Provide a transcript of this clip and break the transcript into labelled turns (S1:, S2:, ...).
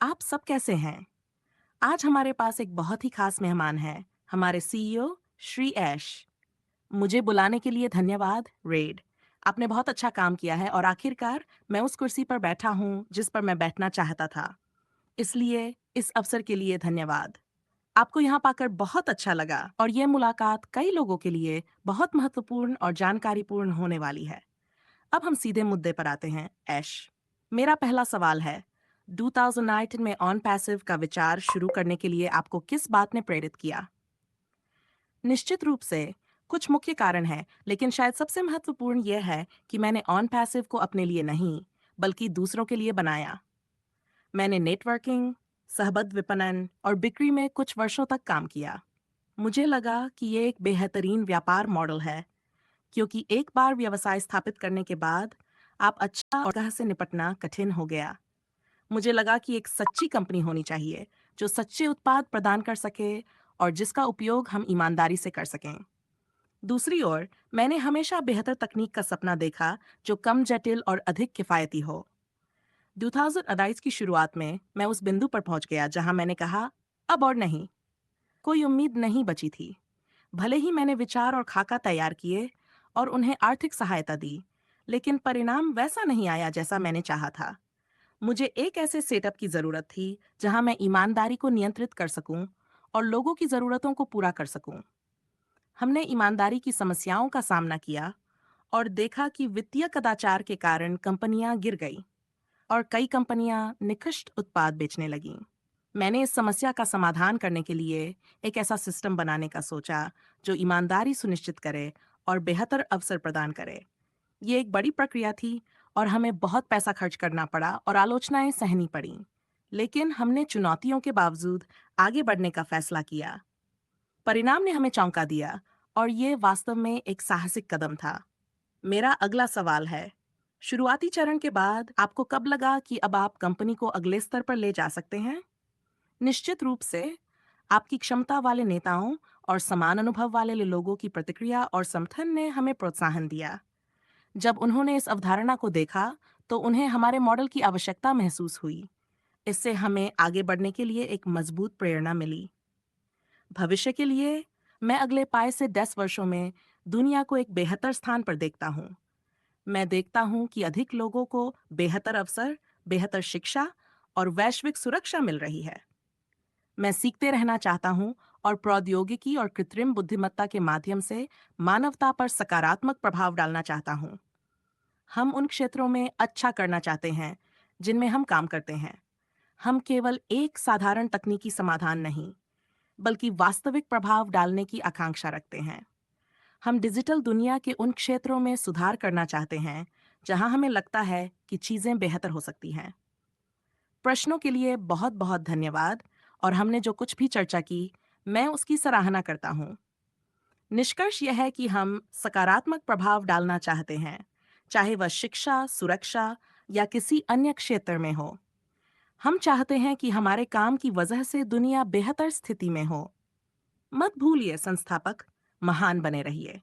S1: आप सब कैसे हैं? आज हमारे पास एक बहुत ही खास मेहमान है, हमारे सीईओ श्री ऐश। मुझे बुलाने के लिए धन्यवाद, रेड। आपने बहुत अच्छा काम किया है और आखिरकार मैं उस कुर्सी पर बैठा हूँ जिस पर मैं बैठना चाहता था। इसलिए इस अवसर के लिए धन्यवाद। आपको यहाँ पाकर बहुत अच्छा लगा और ये मुलाकात कई लोगों के लिए बहुत महत्वपूर्ण और जानकारीपूर्ण होने वाली है। अब हम सीधे मुद्दे पर आते हैं, ऐश। मेरा पहला सवाल है, 2019 में ऑन पैसिव का विचार शुरू करने के लिए आपको किस बात ने प्रेरित किया? निश्चित रूप से कुछ मुख्य कारण हैं, लेकिन शायद सबसे महत्वपूर्ण यह है कि मैंने ऑन पैसिव को अपने लिए नहीं, बल्कि दूसरों के लिए बनाया। मैंने नेटवर्किंग, सहबद्ध विपणन और बिक्री में कुछ वर्षों तक काम किया। मुझे लगा कि ये एक बेहतरीन व्यापार मॉडल है, क्योंकि एक बार व्यवसाय स्थापित करने के बाद आप अच्छा और ग्राहक से निपटना कठिन हो गया। मुझे लगा कि एक सच्ची कंपनी होनी चाहिए जो सच्चे उत्पाद प्रदान कर सके और जिसका उपयोग हम ईमानदारी से कर सकें। दूसरी ओर, मैंने हमेशा बेहतर तकनीक का सपना देखा जो कम जटिल और अधिक किफायती हो। 2028 की शुरुआत में मैं उस बिंदु पर पहुंच गया जहां मैंने कहा, अब और नहीं। कोई उम्मीद नहीं बची थी। भले ही मैंने विचार और खाका तैयार किए और उन्हें आर्थिक सहायता दी, लेकिन परिणाम वैसा नहीं आया जैसा मैंने चाहा था। मुझे एक ऐसे सेटअप की जरूरत थी जहां मैं ईमानदारी को नियंत्रित कर सकूं और लोगों की जरूरतों को पूरा कर सकूं। हमने ईमानदारी की समस्याओं का सामना किया और देखा कि वित्तीय कदाचार के कारण कंपनियां गिर गई और कई कंपनियां निकृष्ट उत्पाद बेचने लगीं। मैंने इस समस्या का समाधान करने के लिए एक ऐसा सिस्टम बनाने का सोचा जो ईमानदारी सुनिश्चित करे और बेहतर अवसर प्रदान करे। ये एक बड़ी प्रक्रिया थी और हमें बहुत पैसा खर्च करना पड़ा और आलोचनाएं सहनी पड़ी। लेकिन हमने चुनौतियों के बावजूद आगे बढ़ने का फैसला किया। परिणाम ने हमें चौंका दिया और ये वास्तव में एक साहसिक कदम था। मेरा अगला सवाल है, शुरुआती चरण के बाद आपको कब लगा कि अब आप कंपनी को अगले स्तर पर ले जा सकते हैं? निश्चित रूप से आपकी क्षमता वाले नेताओं और समान अनुभव वाले लोगों की प्रतिक्रिया और समर्थन ने हमें प्रोत्साहन दिया। जब उन्होंने इस अवधारणा को देखा, तो उन्हें हमारे मॉडल की आवश्यकता महसूस हुई। इससे हमें आगे बढ़ने के लिए एक मजबूत प्रेरणा मिली। भविष्य के लिए, मैं अगले 5 से 10 वर्षों में दुनिया को एक बेहतर स्थान पर देखता हूँ। मैं देखता हूँ कि अधिक लोगों को बेहतर अवसर, बेहतर शिक्षा और वैश्विक सुरक्षा मिल रही है। मैं सीखते रहना चाहता हूँ और प्रौद्योगिकी और कृत्रिम बुद्धिमत्ता के माध्यम से मानवता पर सकारात्मक प्रभाव डालना चाहता हूँ। हम उन क्षेत्रों में अच्छा करना चाहते हैं जिनमें हम काम करते हैं। हम केवल एक साधारण तकनीकी समाधान नहीं, बल्कि वास्तविक प्रभाव डालने की आकांक्षा रखते हैं। हम डिजिटल दुनिया के उन क्षेत्रों में सुधार करना चाहते हैं जहां हमें लगता है कि चीजें बेहतर हो सकती हैं। प्रश्नों के लिए बहुत बहुत धन्यवाद और हमने जो कुछ भी चर्चा की, मैं उसकी सराहना करता हूँ। निष्कर्ष यह है कि हम सकारात्मक प्रभाव डालना चाहते हैं, चाहे वह शिक्षा, सुरक्षा या किसी अन्य क्षेत्र में हो। हम चाहते हैं कि हमारे काम की वजह से दुनिया बेहतर स्थिति में हो। मत भूलिए संस्थापक, महान बने रहिए।